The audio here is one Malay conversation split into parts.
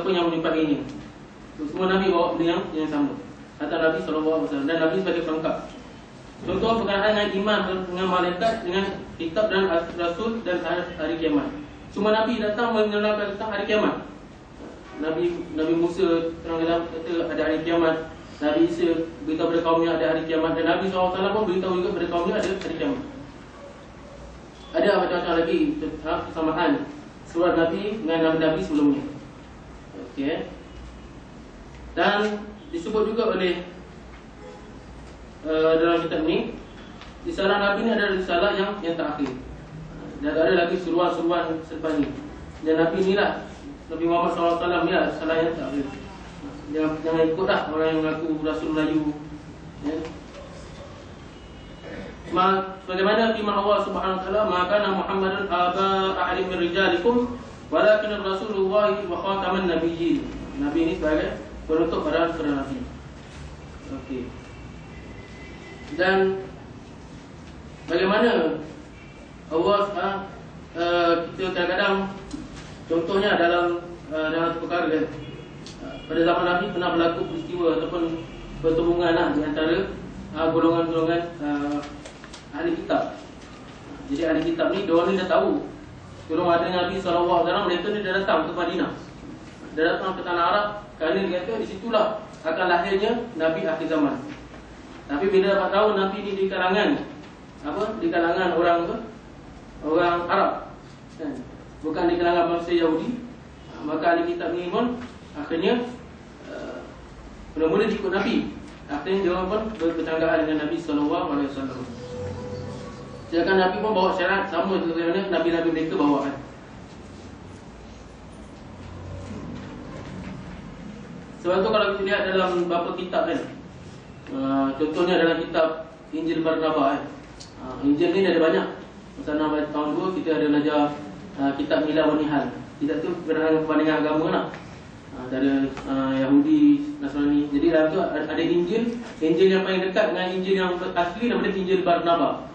siapa yang menyumpainya. Semua Nabi bawa benda yang sama. Kata Nabi SAW, dan Nabi sebagai pelengkap. Contoh berkenaan dengan iman dengan malaikat, dengan kitab dan rasul dan hari kiamat. Semua Nabi datang menerangkan tentang hari kiamat. Nabi Musa kata ada hari kiamat. Nabi Isa beritahu kepada kaumnya ada hari kiamat. Dan Nabi SAW pun beritahu juga kepada kaumnya ada hari kiamat. Ada macam-macam lagi kesamaan surat Nabi dengan Nabi sebelumnya. Okey. Dan disebut juga oleh dalam kitab ni, risalah Nabi ni adalah risalah yang terakhir. Dan ada lagi seruan-seruan selepas ni. Dan Nabi ni lah, Nabi Muhammad SAW ni lah risalah yang terakhir. Jangan ikutlah orang yang mengaku Rasul Melayu, ya. Bagaimana firman Allah Subhanahu Wa Taala, maka Muhammadun aba ahli min rijalikum walakin Rasulullah wa khataman nabiyyin. Nabi ini sebagai penutup para nabi. Okey. Dan bagaimana Allah kita kadang-kadang contohnya dalam perkara kan, pada zaman Nabi pernah berlaku peristiwa ataupun pertembungan di antara golongan-golongan ahli kitab. Jadi ahli kitab ni, diorang ni dah tahu sebelum ada Nabi SAW, mereka ni dah datang ke Madinah, dah datang ke tanah Arab, kerana dia kata di situlah akan lahirnya Nabi akhir zaman. Tapi bila dapat tahu Nabi ni di kalangan di kalangan orang Arab, kan? Bukan di kalangan bangsa Yahudi, maka ahli kitab ni pun akhirnya mula-mula ikut Nabi. Akhirnya dia pun bertanggaan dengan Nabi SAW. Sedangkan Nabi pun bawa syariat sama seperti mana Nabi-Nabi mereka bawa, kan? Sebab tu kalau kita lihat dalam beberapa kitab, kan, contohnya dalam kitab Injil Barnabas, kan? Injil ni ada banyak. Misalnya pada tahun 2 kita ada belajar kitab Mila wa Nihal. Kitab tu berkenaan perbandingan agama lah, antara Yahudi, Nasrani. Jadi dalam tu ada Injil yang paling dekat dengan Injil yang asli daripada Injil Barnabas.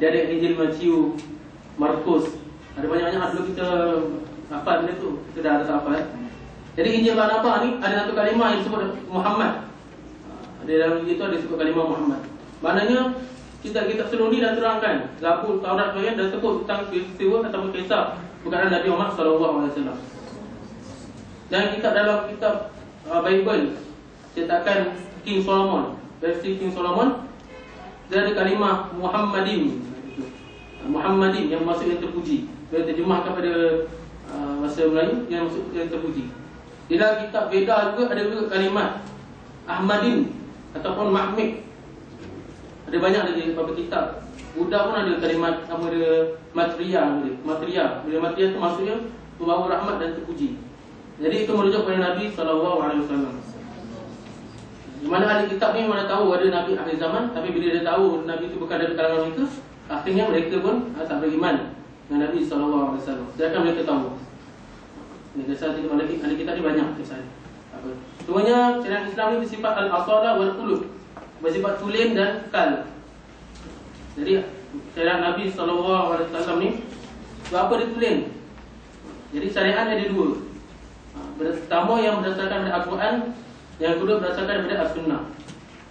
Dia ada Injil Matius, Markus. Ada banyak-banyak. Dulu kita hafal benda tu, kita dah ada hafal. Jadi Injil Barnabas ni ada satu kalimah yang disebut Muhammad. Dalam Injil tu ada disebut kalimah Muhammad. Maknanya kitab-kitab sebelum ni dah terangkan, Zabur, Taurat, Injil dah sebut tentang peristiwa ataupun kisah berkenaan Nabi Muhammad SAW. Dan dalam kitab Bible cetakan King Solomon, versi King Solomon, dia ada kalimah Muhammadin yang maksud yang terpuji. Dia terjemahkan pada bahasa Melayu yang maksud yang terpuji. Di dalam kitab Veda juga ada juga kalimat Ahmadin ataupun Mahmid. Ada banyak lagi beberapa kitab. Buddha pun ada kalimat nama dia Maitreya. Bila Maitreya tu maksudnya pembawa rahmat dan terpuji. Jadi itu merujuk kepada Nabi SAW. Di mana ahli kitab ni mana tahu ada Nabi akhir zaman, tapi bila dia tahu Nabi itu bukan dari kalangan mereka, akhirnya mereka pun tak beriman dengan Nabi SAW. Sedangkan mereka tahu. Kisah ahli kitab ni banyak kisah. Semuanya syariat Islam ni bersifat al-asalah wal qulub, bersifat tulen dan kal. Jadi syariat Nabi SAW ni apa dia tulen? Jadi syariat ada dua. Pertama yang berdasarkan pada Al-Quran, yang kedua berdasarkan pada As-Sunnah.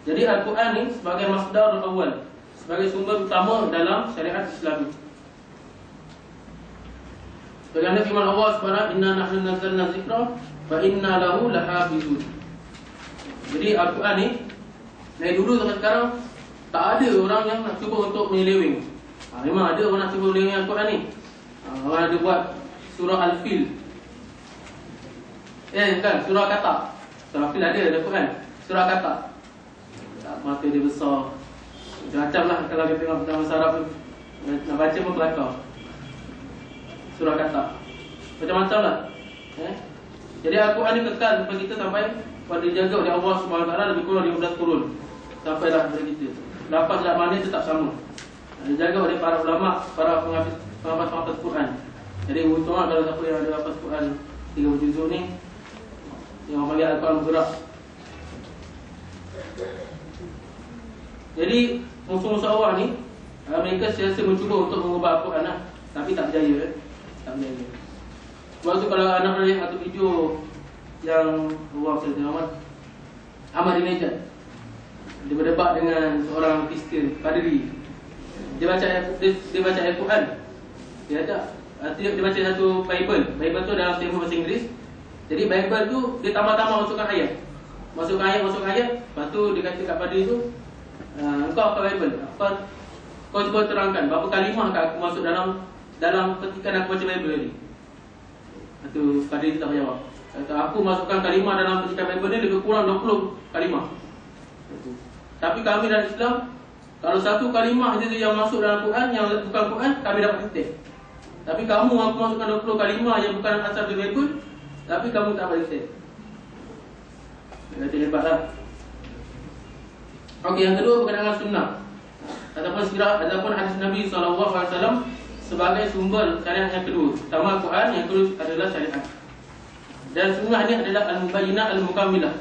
Jadi Al-Quran ni sebagai masdar awal, sebagai sumber utama dalam syariat Islam. Bagaimana firman Allah Subhanahu, inna nahnu nazzalna dzikra wa inna lahu lahafizun. Jadi Al-Quran ni dari dulu sampai sekarang tak ada orang yang nak cuba untuk menyeleweng. Memang ada orang nak cuba menyeleweng Al-Quran ni. Orang ada buat surah Al-Fil. Kan, surah Katak. Surah Al-Fil ada dalam Al-Quran. Surah Katak. Mata dia besar. Macam-macam lah kalau kita tengok dalam bahasa Arab tu. Nak baca pun kelakar. Surah Katak. Macam-macam lah. Jadi Al-Quran ni kekal sampai kita sampai pada dijaga oleh Allah SWT lebih kurang 15 kurun. Sampailah kepada kita. Lafaz dan makna tetap sama. Dijaga oleh para ulama, para penghafaz Quran. Jadi untunglah kalau siapa yang ada hafaz Quran 30 juzuk ni, yang panggil Al-Quran bergerak. Jadi musuh-musuh Allah ni, mereka sentiasa mencuba untuk mengubah Al-Quran lah, tapi tak berjaya. Tak berjaya. Sebab tu kalau anak lihat satu video yang Ahmadinejad. Dia berdebat dengan seorang Kristian Padri. Dia baca Al-Quran. Dia baca satu Bible. Bible tu dalam tema bahasa Inggeris. Jadi Bible tu dia tambah-tambah masukkan ayat. Masukkan ayat. Lepas tu dia kata kat Padri tu, engkau apa Bible? Kau cuba terangkan berapa kalimah aku masuk dalam petikan aku baca Bible ni. Lepas tu Padri tak jawab. Kata aku masukkan kalimah dalam petikan Bible ni lebih kurang 20 kalimah. Tapi kami dalam Islam, kalau satu kalimah je yang masuk dalam Quran, yang bukan Quran, kami dapat titik. Tapi kamu aku masukkan 20 kalimah yang bukan asal dari Bible, tapi kamu tak dapat titik. Kata hebatlah. Okey, yang kedua berkenaan dengan sunnah ataupun sirah ataupun hadis Nabi SAW sebagai sumber syariat yang kedua. Pertama Quran, yang kedua adalah syariat. Dan sunnah ni adalah al-mubayyinah al-mukamilah.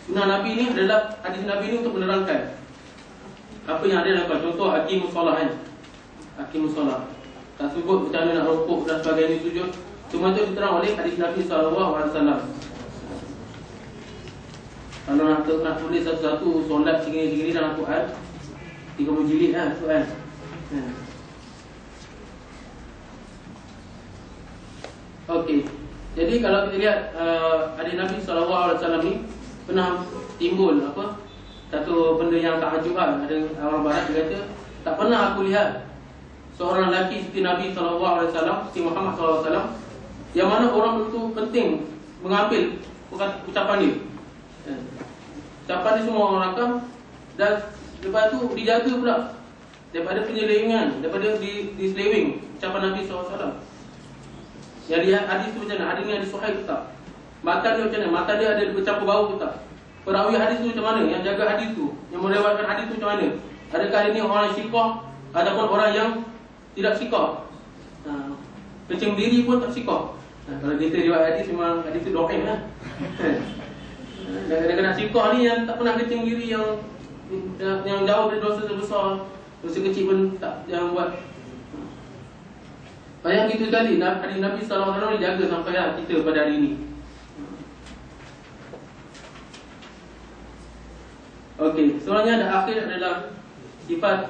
Sunnah Nabi ni adalah hadis Nabi ni untuk menerangkan apa yang ada dalam Quran. Contoh hakimus solah kan. Hakimus solah. Tak sebut macam mana nak rukuk dan sebagainya, sujud. Cuma itu diterang oleh hadis Nabi SAW. Kalau nak tulis satu-satu solat segini-segini dalam Quran, 30 jilid lah Quran. Okey. Jadi kalau kita lihat hadis Nabi SAW ni pernah timbul satu benda yang tak ajuban. Ada orang barat dia kata, tak pernah aku lihat seorang lelaki seperti Nabi SAW, seperti Muhammad SAW, yang mana orang betul penting mengambil ucapan dia. Ucapan dia semua orang rakam, dan lepas tu dijaga pula daripada penyelewengan, daripada diseleweng ucapan Nabi SAW. Yang lihat hadis tu macam mana, hadis ni ada sahih ke tak, mata dia macam mana, mata dia ada bercampur bau ke tak, perawi hadis tu macam mana, yang jaga hadis tu, yang merewatkan hadis tu macam mana, adakah dia ni orang yang siqah ataupun orang yang tidak siqah. Kecil diri pun tak siqah. Kalau kita riwayat hadis memang hadis tu dhaif lah. Dan kadang-kadang siqah ni yang tak pernah kecil diri, yang jauh dari dosa besar, dosa kecil pun tak yang buat. Bayang gitu sekali hadis Nabi SAW dijaga sampai kita pada hari ini. Okey, sebenarnya ada akhir adalah sifat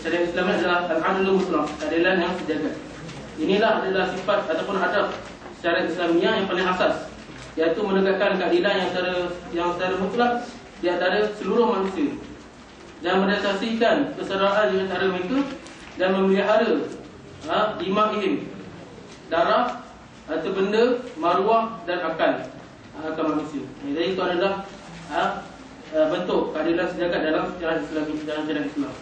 syariat Islam adalah al-adlul mutlaq, keadilan yang terjaga. Inilah adalah sifat ataupun adab syariat Islamiah yang paling asas, iaitu menegakkan keadilan yang secara mutlak di antara seluruh manusia, dan mendasarkan kesetaraan di antara mereka, dan memelihara dima'ihim, darah atau benda, maruah dan akal manusia. Jadi itu adalah bentuk keadilan sejagat dalam syariat Islam,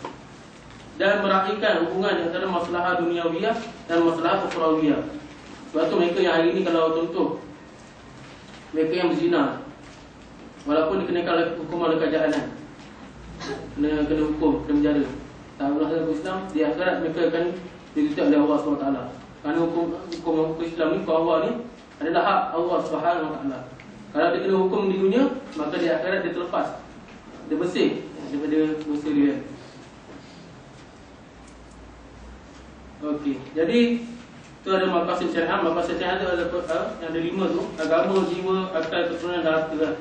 dan meraihkan hubungan di antara masalah duniawiyah dan masalah ukhrawiyah. Sebab tu mereka yang hari ini, kalau contoh mereka yang berzina, walaupun dikenakan hukuman dekat jahanan, kena hukum, kena penjara, tak dalam Islam, di akhirat mereka akan ditutup oleh Allah SWT. Kerana hukum Islam ni, hukum Allah ni adalah hak Allah SWT. Kalau dia kena hukum di dunia, maka di akhirat dia terlepas, dia bersih daripada dosa dia. Okey, jadi itu ada maqasid syariah. Maqasid syariah itu ada 5 tu: agama, jiwa, akal, keturunan dan harta.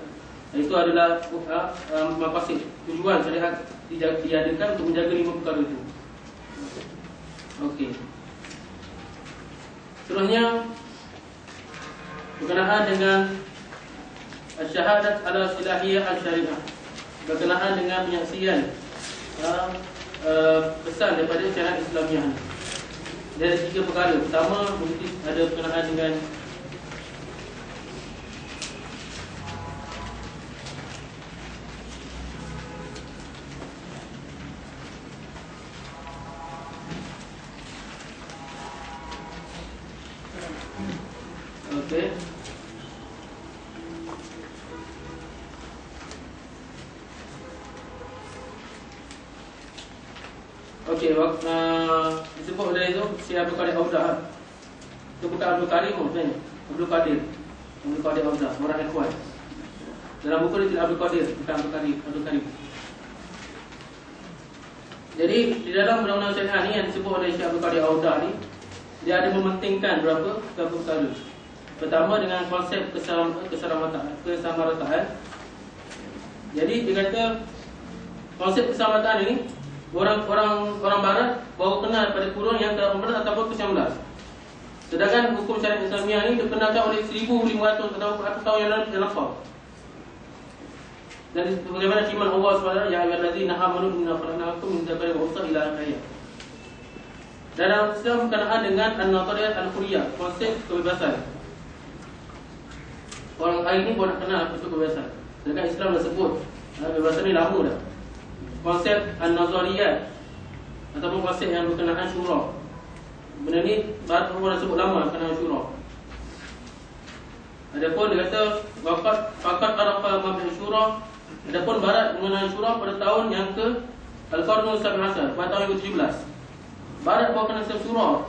Itu adalah maqasid, tujuan syariat diadakan untuk menjaga 5 perkara itu. Okey. Seterusnya berkenaan dengan syahadat ala silahiyah al-syariah, berkenaan dengan penyaksian pesan daripada syariat Islamiah. Dia ada 3 perkara. Pertama, mesti ada berkenaan dengan okey. Okey, disebut dari itu si Abdul Qadir Audah. Itu bukan Abdul Karim sebenarnya. Abdul Qadir Audah, orang ikhwan. Dalam buku dia Abdul Qadir, bukan Abdul Karim. Jadi di dalam undang-undang syariah ni yang disebut oleh Syekh Abdul Qadir Audah ni, dia ada mementingkan beberapa perkara. Pertama dengan konsep kesamarataan. Jadi dia kata konsep kesamarataan ini orang barat baru kenal pada kurun yang ke-18 ataupun ke-19. Sedangkan hukum syariat Islamiah ini dikenalkan oleh 1500 tahun yang lalu. Dan bagaimana firman Allah SWT, ya ayyuhallazina amanu inna khalaqnakum min dzakarin wa unsa ila akhir. Dalam Islam berkenaan dengan an-nadhariyat al-hurriyah, konsep kebebasan. Orang hari ini pun nak kenal apa itu kebebasan. Sedangkan Islam dah sebut kebebasan ni lama dah. Konsep an-nazariyat ataupun konsep yang berkenaan syura. Benda ni barat orang dah sebut lama berkenaan syura. Adapun dia kata faqat arafa mabda syura. Adapun barat mengenai syura pada tahun yang ke al-qarnul sabi'asar, pada tahun yang ke-17. Barat baru kenal syura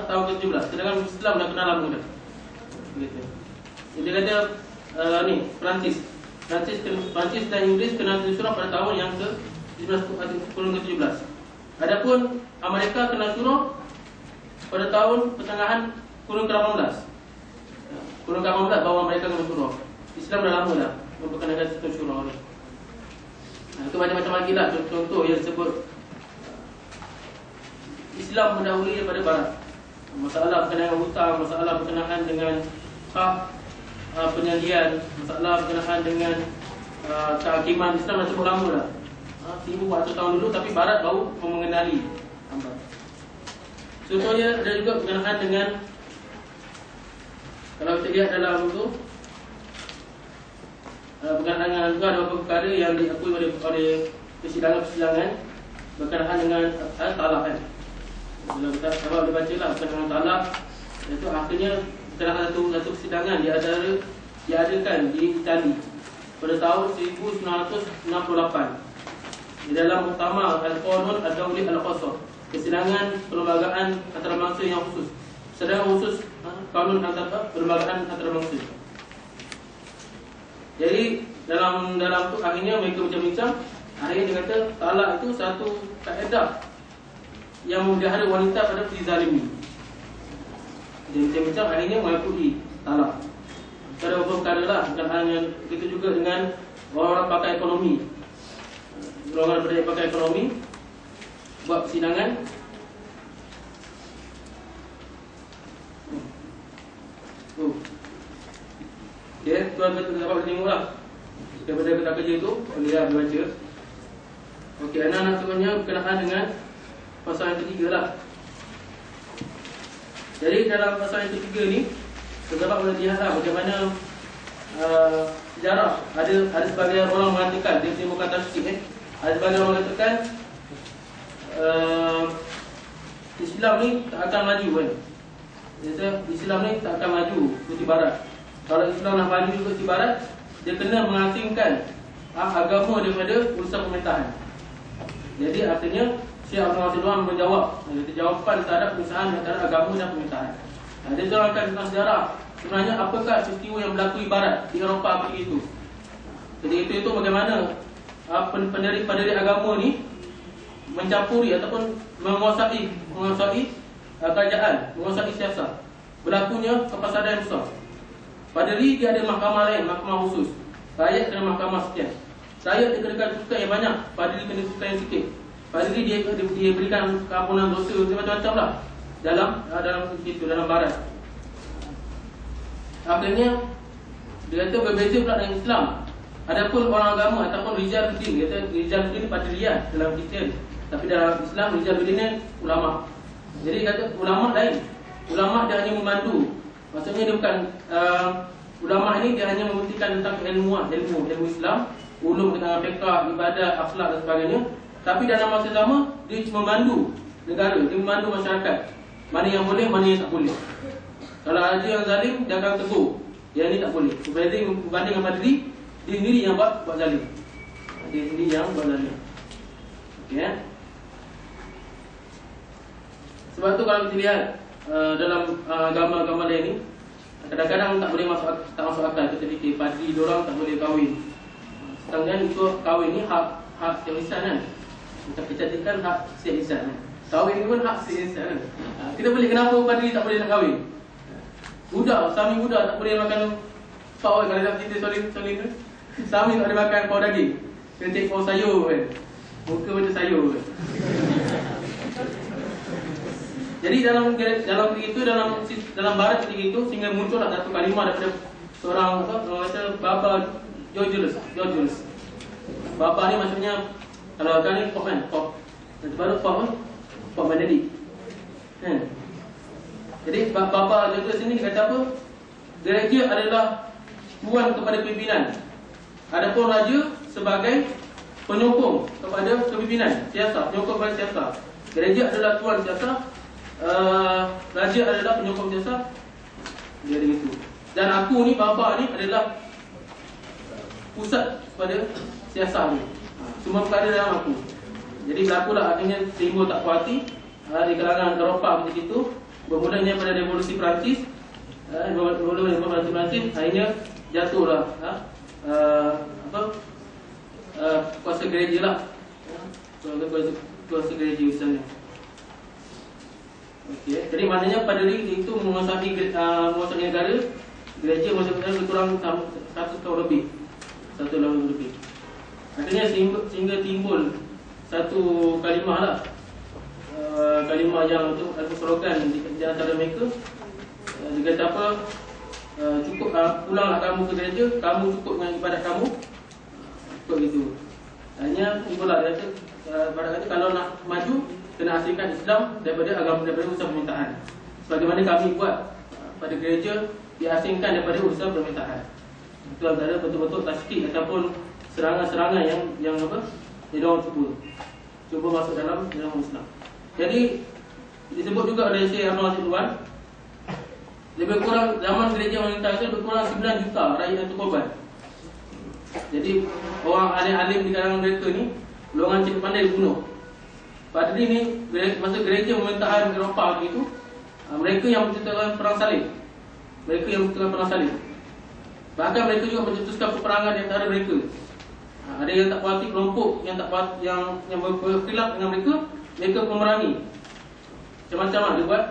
tahun ke-17. Sedangkan Islam dah kenal lama dah. Begitu. Dia kata ni Perancis dan Inggeris kenal syura pada tahun yang ke-17. Adapun Amerika kenal syura pada tahun pertengahan kurun ke-18. Kurun ke-18 bahawa mereka kenal syura. Islam dah lama dah memperkenalkan sistem syura ni. Itu macam-macam lagi lah contoh yang disebut Islam mendahului daripada barat. Masalah berkenaan hutang, masalah berkenaan dengan hak penyediaan, masalah berkenaan dengan kehakiman. Islam dah sebut lama dah, 1400 tahun dulu, tapi barat baru mengenali. Contohnya ada juga berkenaan dengan, kalau kita lihat dalam itu berkenaan dengan juga ada beberapa perkara yang diakui oleh persidangan berkenaan dengan talak kan. Kalau kita dapat dibaca lah berkenaan dengan talak, itu akhirnya salah satu persidangan diadakan di Itali pada tahun 1968 di dalam Muktamar Al-Qanun Ad-Dawli Al-Qasr, persidangan perlembagaan antarabangsa yang khusus. Sedang khusus kanun perlembagaan antarabangsa. Jadi dalam tu akhirnya mereka bincang-bincang. Akhirnya dia kata talak itu satu kaedah yang memelihara wanita pada dizalimi. Dia bincang-bincang akhirnya mengakui talak. Ada beberapa perkara lah berkenaan dengan begitu juga dengan orang-orang pakai ekonomi. Orang-orang berdaya pakai ekonomi buat persidangan. Okay, tuan betul dapat tengok lah. Daripada kita kerja tu, boleh baca. Okey, anak-anak sebenarnya berkenaan dengan pasal yang ketiga lah. Jadi dalam pasal yang ketiga ni, kita boleh lihat lah bagaimana sejarah. Ada sebagian orang mengatakan, dia bukan tafsir ada sebagian orang mengatakan Islam ni tak akan maju kan. Islam ni tak akan maju seperti barat. Kalau Islam nak maju juga di barat, dia kena mengasingkan agama daripada urusan pemerintahan. Jadi artinya Syekh Abdul Nasir Doan menjawab, jawapan terhadap perusahaan antara agama dan pemerintahan. Dia terangkan tentang sejarah. Sebenarnya apakah peristiwa yang berlaku di barat, di Eropah begitu. Jadi itu bagaimana pendiri agama ni mencampuri ataupun menguasai kerajaan, menguasai siasat. Berlakunya kepasadan yang besar. Padahal dia ada mahkamah lain, mahkamah khusus. Rakyat kena mahkamah sekian. Rakyat dikenakan cukai yang banyak, padahal kena cukai yang sikit. Padahal dia berikan keampunan dosa macam-macam lah dalam barat. Akhirnya dia kata berbeza pula dengan Islam. Adapun orang agama ataupun rijal bidin, dia kata rijal bidin patrilian dalam Kristian, tapi dalam Islam rijal bidin ni ulama. Jadi kata ulama lain. Ulama dia hanya membantu. Maksudnya dia bukan ulama ini dia hanya membuktikan tentang ilmu Islam, ulum tentang fiqh, ibadat, akhlak dan sebagainya. Tapi dalam masa sama dia membantu negara, dia membantu masyarakat. Mana yang boleh, mana yang tak boleh. Kalau ada yang zalim, dia akan tegur. Yang ini tak boleh. Berbanding dengan diri, dia sendiri yang buat zalim. Dia sendiri yang buat zalim. Okey ya. Sebab tu kalau kita lihat dalam agama-agama lain ni, kadang-kadang tak boleh tak masuk akal. Kita fikir padri diorang tak boleh kahwin. Sedangkan ikut kahwin ni hak Syekh Lisan kan. Kita kecantikan hak Syekh Lisan kan. Kahwin ni pun hak si insan. Kita balik kenapa padri tak boleh nak kahwin? Budak, suami budak tak boleh makan pau kalau dalam cerita solin tu. Suami tak boleh makan pau daging. Kena take pau sayur kan. Muka macam sayur kan. Jadi dalam itu dalam barat ketika itu sehingga muncullah satu kalimah daripada seorang orang kata Baba Georgius. Baba ni maksudnya kalau kan ni pop kan, pop. Dan baru pop Benedict. Kan? Jadi Baba Georgius ini dia kata apa? Gereja adalah tuan kepada pimpinan. Adapun raja sebagai penyokong kepada kepimpinan, siasat, penyokong kepada siasat. Gereja adalah tuan siasat, raja adalah penyokong siasat. Dia ada itu. Dan aku ni, bapa ni adalah pusat kepada siasat ni. Semua perkara dalam aku. Jadi berlakulah akhirnya timbul tak puas hati di kalangan Eropah ketika itu. Bermulanya pada revolusi Perancis. Revolusi Perancis akhirnya jatuhlah kuasa gereja lah. Kuasa gereja misalnya. Okey, jadi maknanya padri itu menguasai negara. Gereja menguasai lebih kurang 1 tahun lebih. 1 tahun lebih. Akhirnya sehingga timbul satu kalimah lah. Kalimah yang itu ada slogan di antara mereka. Dia kata apa? Cukup pulanglah kamu ke gereja, kamu cukup dengan ibadat kamu. Cukup gitu. Hanya timbullah dia kata pada kata kalau nak maju kena asingkan Islam daripada urusan permintaan. Sebagaimana kami buat pada gereja, diasingkan daripada urusan permintaan. Itu antara betul-betul tasdik ataupun serangan-serangan yang apa? Dia orang cuba masuk dalam Islam. Jadi disebut juga oleh Syekh Abdul Aziz Luan, lebih kurang zaman gereja wanita itu lebih kurang 9 juta rakyat itu korban. Jadi orang alim-alim di kalangan mereka ni golongan cik pandai dibunuh. Padri ni masa gereja pemerintahan Eropah itu, mereka yang mencetuskan perang salib. Bahkan mereka juga mencetuskan peperangan di antara mereka. Ada yang tak puas hati kelompok yang tak puas yang berkhilaf dengan mereka memerangi. Macam-macam dia buat.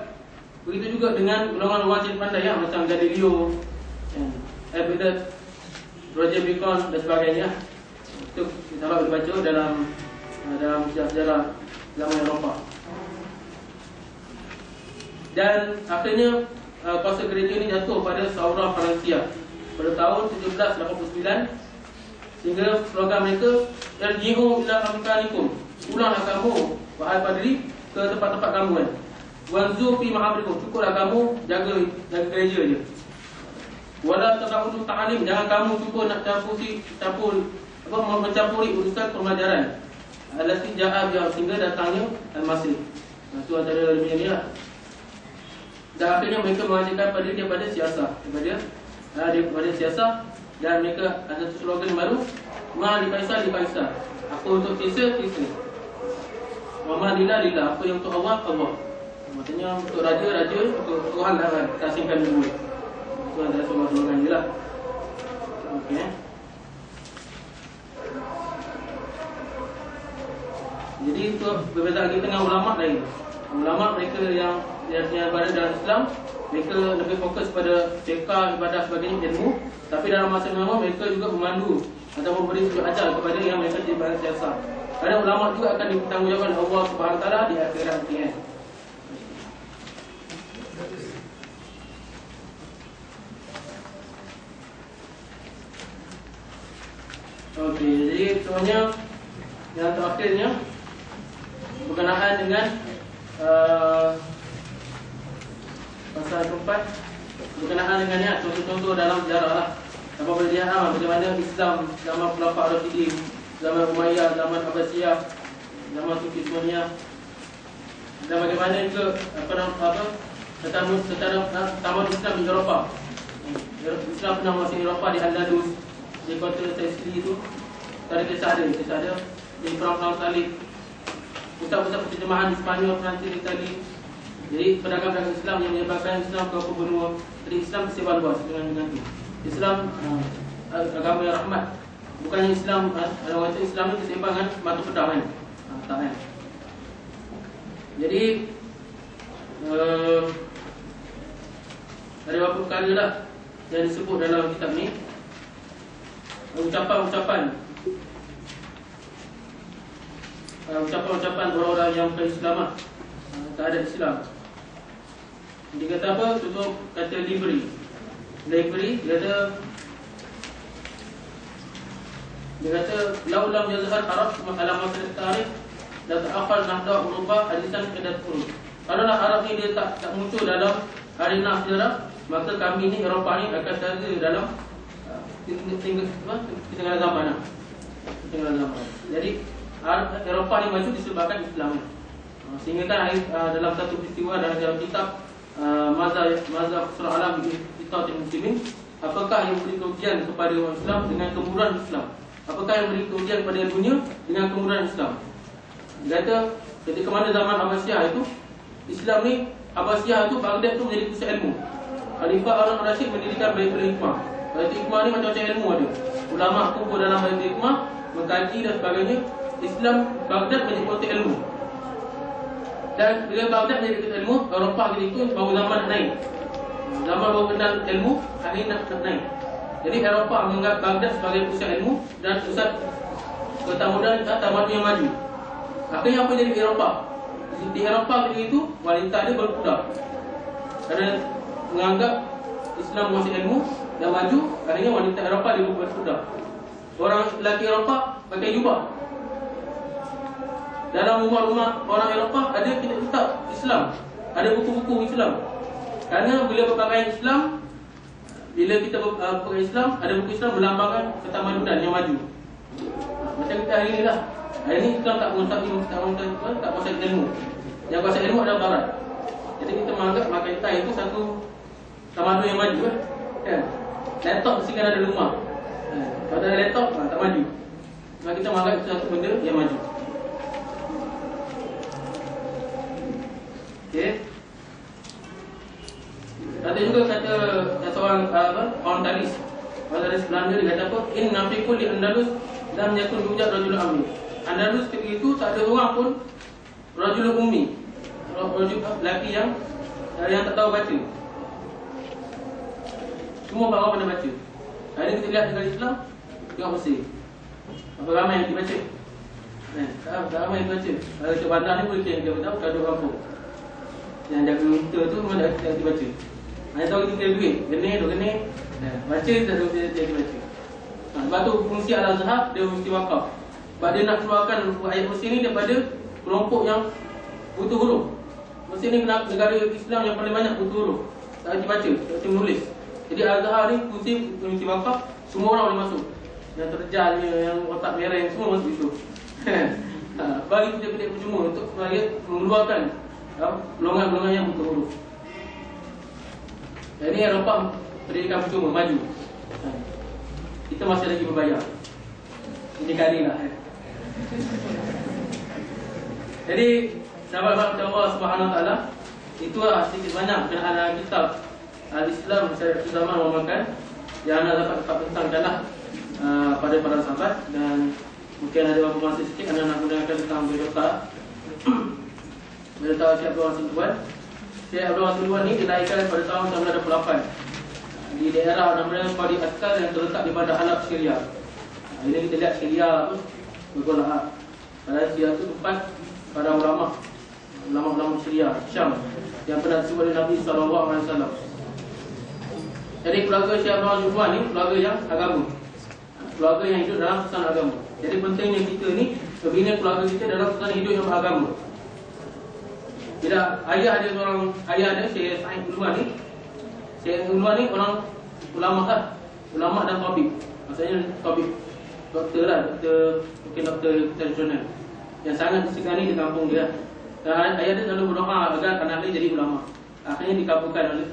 Begitu juga dengan golongan orang cik pandai macam Galileo, Albert, Roger Bacon dan sebagainya. Itu kita dapat dibaca dalam sejarah zaman Eropah. Dan akhirnya kuasa gereja ini jatuh pada Saura Francia pada tahun 1789, sehingga slogan mereka Yarji'u ila amkanikum, pulanglah kamu wahai padri ke tempat-tempat kamu kan. Wanzu fi ma'abrikum, cukuplah kamu jaga gereja je. Wala tada'udu ta'alim, jangan kamu cuba nak mencampuri urusan pembelajaran. Alati ja'a biha, sehingga datangnya Al-Masih. Itu antara lebihnya ni lah. Dan akhirnya mereka mengajarkan pada dia pada siasat, daripada siasat. Dan mereka ada satu slogan baru, ma li Kaisar li Kaisar. Apa untuk Kaisar, Kaisar. Wa ma lillah lillah, apa yang untuk Allah, Allah. Maksudnya untuk raja, untuk Tuhan lah, kasihkan dulu. Itu adalah semua slogan je lah. Okey. Jadi itu berbeza lagi dengan ulama lain. Ulama mereka yang berada dalam Islam, mereka lebih fokus pada fiqh, ibadah sebagainya, ilmu. Tapi dalam masa yang sama mereka juga memandu atau memberi tunjuk ajar kepada yang mereka di bahagian siasat. Kerana ulama juga akan dipertanggungjawabkan oleh Allah Subhanahu Wa Taala di akhirat nanti. Okey, jadi semuanya yang terakhirnya berkenaan dengan pasal keempat, berkenaan dengannya contoh-contoh dalam sejarah lah. Apabila dia bagaimana Islam zaman Khulafa Ar-Rasyidin, zaman Umayyah, zaman Abbasiyah, zaman Sultaniyah, dan bagaimana juga tamat Islam di Eropah. Islam pernah masuk Eropah di Andalus, di kota Sicily itu. Ada kisah ada di perang salib, pusat-pusat penterjemahan di Spanyol, Perancis, Itali. Jadi pedagang-pedagang Islam yang menyebarkan Islam ke benua. Jadi Islam tersebar luas dengan itu. Islam agama yang rahmat. Bukannya Islam, orang kata Islam itu tersebar dengan batu pedang kan. Tak kan. Jadi ada beberapa perkara lah yang disebut dalam kitab ni. Ucapan-ucapan orang-orang yang bukan Islam lah, tak ada Islam. Dia kata apa? Contoh kata livery. Dia kata laulam yazhar Arab ala masalah tarikh la ta'akhal nahda Eropah hadisan kedat urus. Kalaulah Arab ni dia tak muncul dalam arena sejarah, maka kami ni Eropah ni akan ada dalam tengah zaman. Jadi Eropah ni maju disebabkan Islam. Sehingga kan dalam satu peristiwa dalam kitab Mazhab Surah Alam Ittatul Muslimin, apakah yang beri kerugian kepada orang Islam dengan kemudahan Islam? Apakah yang beri kerugian kepada dunia dengan kemudahan Islam? Dia kata ketika mana zaman Abbasiyah itu, Islam ni, Abbasiyah itu, Baghdad tu menjadi pusat ilmu. Khalifah Harun Rashid mendirikan Baitul Hikmah. Baitul Hikmah ni macam-macam ilmu ada. Ulama kumpul dalam Baitul Hikmah, mengkaji dan sebagainya. Islam Baghdad menjadi kota ilmu. Dan bila Baghdad menjadi kota ilmu, Eropah ketika itu baru zaman naik. Zaman baru kenal ilmu, akhirnya nak naik. Jadi Eropah menganggap Baghdad sebagai pusat ilmu dan pusat kemudahan tamadun yang maju. Akhirnya apa jadi Eropah? Di Eropah ketika itu wanita dia berbudak. Kerana menganggap Islam masih ilmu dan maju, akhirnya wanita Eropah dia berbudak. Orang lelaki Eropah pakai jubah. Dalam rumah-rumah orang Eropah ada kitab-kitab Islam, ada buku-buku Islam. Kerana bila berpakaian Islam, bila kita berpakaian Islam, ada buku Islam melambangkan ketamadunan yang maju. Macam kita hari ni lah. Hari ni Islam tak kuasai ilmu. Yang kuasai ilmu adalah Barat. Jadi kita menganggap pakai tie itu satu tamadun yang maju kan? Laptop mesti kan ada rumah. Kalau ada laptop tak maju. Maka kita menganggap itu satu benda yang maju. Okey. Ada juga kata seorang orang Talis. Orang Talis Belanda dia kata apa? In nafiqul li Andalus lam yakun yujad rajulun ammi. Andalus ketika itu tak ada orang pun rajulun ummi. Rajul lelaki yang tak tahu baca. Semua orang pandai baca. Hari ni kita lihat negara Islam, tengok Mesir. Apa ramai yang dibaca? Tak ramai yang dibaca. Kalau ke bandar ni boleh kira kita tahu tak ada kampung. Yang jaga unta tu memang dah dibaca. Hanya tahu kita kira duit, geni. Baca tak tahu dia dibaca. Sebab tu fungsi Al-Azhar dia mesti wakaf. Sebab dia nak keluarkan ayat Mesir ni daripada kelompok yang butuh huruf. Mesir ni negara Islam yang paling banyak butuh huruf. Tak boleh baca, tak boleh menulis. Jadi Al-Azhar ni fungsi wakaf, semua orang boleh masuk. Yang terjalnya, yang otak merah, semua masuk itu. Bagi kita percuma untuk supaya mengeluarkan golongan-golongan yang butuh huruf. Jadi Eropah pendidikan percuma, maju. Kita masih lagi berbayar. Ini kali lah. Jadi sahabat-sahabat Allah Subhanahu Wa Taala, itulah sedikit banyak berkenaan kitab Al-Islam Syariat Zaman memakan yang anda dapat tentangkanlah pada para sahabat. Dan mungkin ada beberapa masa sikit anda nak gunakan tentang Berita Syekh Abdul Wahid Ridwan. Syekh Abdul Wahid Ridwan ni dilahirkan pada tahun 1988 di daerah namanya Padi Askar yang terletak di pada Halab, Syria. Ini kita lihat Syria tu bergolak. Kalau Syria tu tempat para ulama Syria, Syam, yang pernah disebut oleh Nabi SAW. Jadi keluarga Syekh Abdul Wahid Ridwan ni keluarga yang agama, keluarga yang hidup dalam suasana agama. Jadi pentingnya kita ni membina keluarga kita dalam suasana hidup yang beragama. Tidak, ayah dia Syekh Sa'id Ridwan ni. Syekh Ridwan ni orang ulama dan tabib. Maksudnya tabib, doktor lah, mungkin doktor tradisional yang sangat disegani di kampung dia. Dan ayah dia selalu berdoa agar anak dia jadi ulama. Akhirnya dikabulkan oleh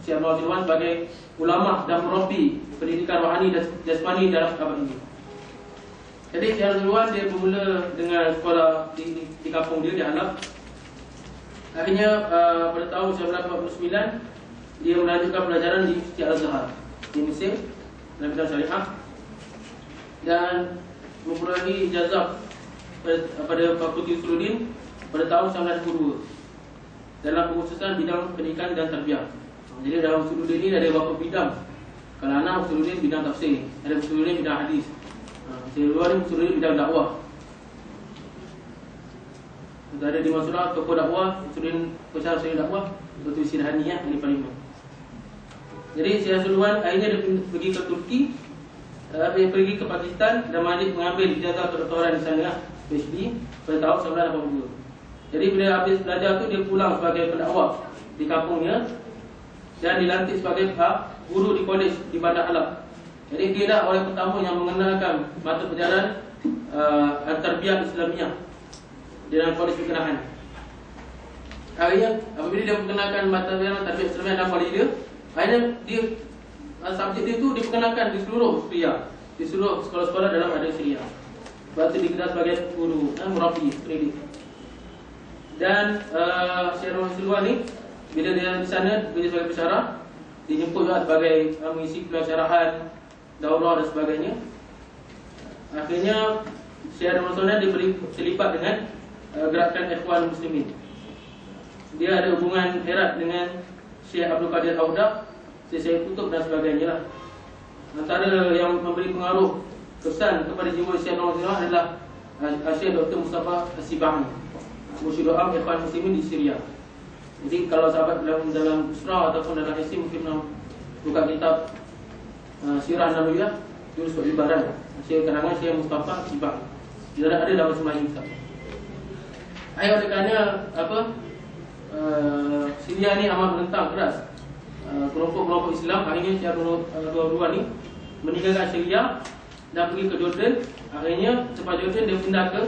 Syekh Abdul Wahid Ridwan sebagai ulama dan murabbi pendidikan rohani dan jasmani dalam abad ini. Jadi Syekh Abdul Ridwan dia bermula dengan sekolah di kampung dia di Halab. Akhirnya pada tahun 1949 dia melanjutkan pelajaran di Universiti Al-Azhar di Mesir dalam bidang syariah dan memperoleh ijazah pada Fakulti Usuluddin pada tahun 1922 dalam pengkhususan bidang pendidikan dan tarbiyah. Jadi dalam Usuluddin ini ada beberapa bidang. Kalau anak Usuluddin bidang tafsir, ada Usuluddin bidang hadis, Usuluddin bidang dakwah. Ada di Masurah tokoh dakwah, Usuluddin Syarah Usuluddin dakwah, Dr. Sirhani yang paling. Jadi Syekh Sulaiman akhirnya dia pergi ke Turki, dia pergi ke Pakistan dan mengambil ijazah kedoktoran di sana, PhD pada tahun 1982. Jadi bila habis belajar tu dia pulang sebagai pendakwah di kampungnya dan dilantik sebagai guru di kolej di Bandar Halab. Jadi dia dah orang pertama yang mengenalkan mata pelajaran tarbiyah Islamiah di dalam kolej perkenaan. Akhirnya apabila dia mengenalkan mata pelajaran tarbiyah Islamiah dalam kolej dia, akhirnya dia subjek dia tu diperkenalkan di seluruh Syria, di seluruh sekolah-sekolah dalam ada Syria. Sebab itu dikenal sebagai guru murabi kredit. Dan Syekh Sulaiman ni bila dia di sana bekerja sebagai pensyarah, dijemput juga sebagai mengisi pelajaran, daurah dan sebagainya. Akhirnya Syekh Sulaiman dia terlibat dengan gerakan Ikhwan Muslimin. Dia ada hubungan erat dengan Syekh Abdul Qadir Audah, Syekh Kutub dan sebagainya lah. Antara yang memberi pengaruh kesan kepada jiwa Syekh Sulaiman adalah Syekh Dr. Mustafa As-Sibani, Mursyid Am Ikhwan Muslimin di Syria. Jadi kalau sahabat dalam Usrah ataupun dalam Isim mungkin buka kitab Sirah Nabawiyah, Jurus Ibarat, Syekh karangan Syekh Mustafa As-Sibani. Dia ada dalam semua kitab. Ayat dekatnya Syria ni amat menentang keras kelompok-kelompok Islam. Akhirnya Syekh dua-dua ni meninggalkan Syria dan pergi ke Jordan. Akhirnya selepas Jordan dia pindah ke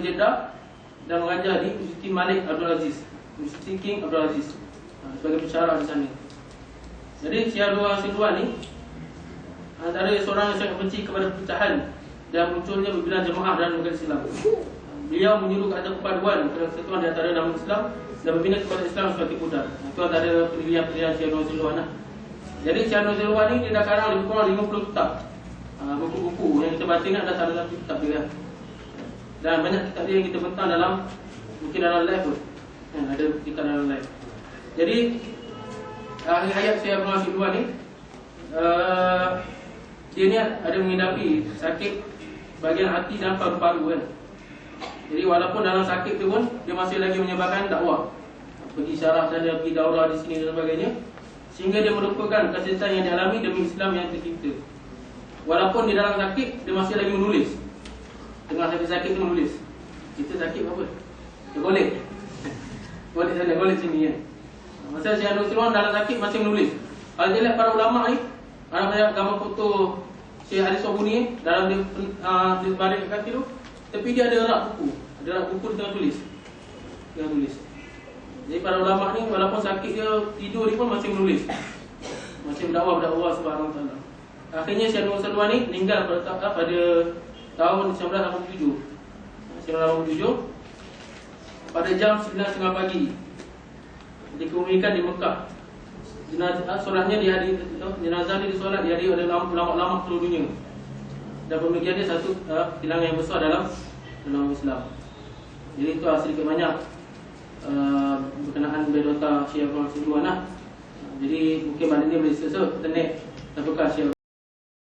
Jeddah dan mengajar di Universiti Malik Abdul Aziz, Universiti King Abdul Aziz sebagai pensyarah di sana. Jadi Syekh Sulaiman ni antara seorang yang sangat benci kepada perpecahan dan munculnya berbilang jemaah dalam negara Islam. Beliau menyuruh ke atas perpaduan persatuan di antara nama Islam dan membina kepada Islam sebagai pudar. Itu antara pendirian Syekh Sulaiman. Jadi Syekh Sulaiman ni dia dah karang lebih kurang 50 kitab, buku-buku yang kita baca ni ada salah satu kitab dia. Dan banyak kitab dia yang kita bentang dalam mungkin dalam live pun. Ada kitab dalam live. Jadi akhir hayat Syekh Sulaiman ni dia ni ada menghadapi sakit bahagian hati dan paru-paru kan. Jadi walaupun dalam sakit tu pun dia masih lagi menyebarkan dakwah, pergi syarah sana, pergi daurah di sini dan sebagainya, sehingga dia melupakan kesulitan yang dialami demi Islam yang tercipta. Walaupun di dalam sakit dia masih lagi menulis. Tengah sakit tu menulis. Kita sakit apa? Dia golek. Golek sana, golek sini kan. Masa Syekh Sulaiman dalam sakit masih menulis. Kalau dia lihat para ulama ni, ada banyak gambar foto Syekh Ali Sobuni ni dalam dia baring kat kaki tu, tapi dia ada rak buku. Ada rak buku dia tengah tulis. Dia tulis. Jadi para ulama ni walaupun sakit dia tidur dia pun masih menulis. Masih berdakwah kepada Allah Subhanahu Wa Taala. Akhirnya Syekh Sulaiman ni meninggal pada tahun 1987. 1987 pada jam 9.30 pagi dikemumikan di Mekah. Solatnya jenazah ni disolat dihadiri oleh ulama-ulama seluruh dunia. Dan pemikiran dia satu bilangan yang besar dalam Islam. Jadi itu sedikit banyak berkenaan biodata Syekh Sulaiman. Jadi mungkin maknanya boleh sesuatu internet apakah Syekh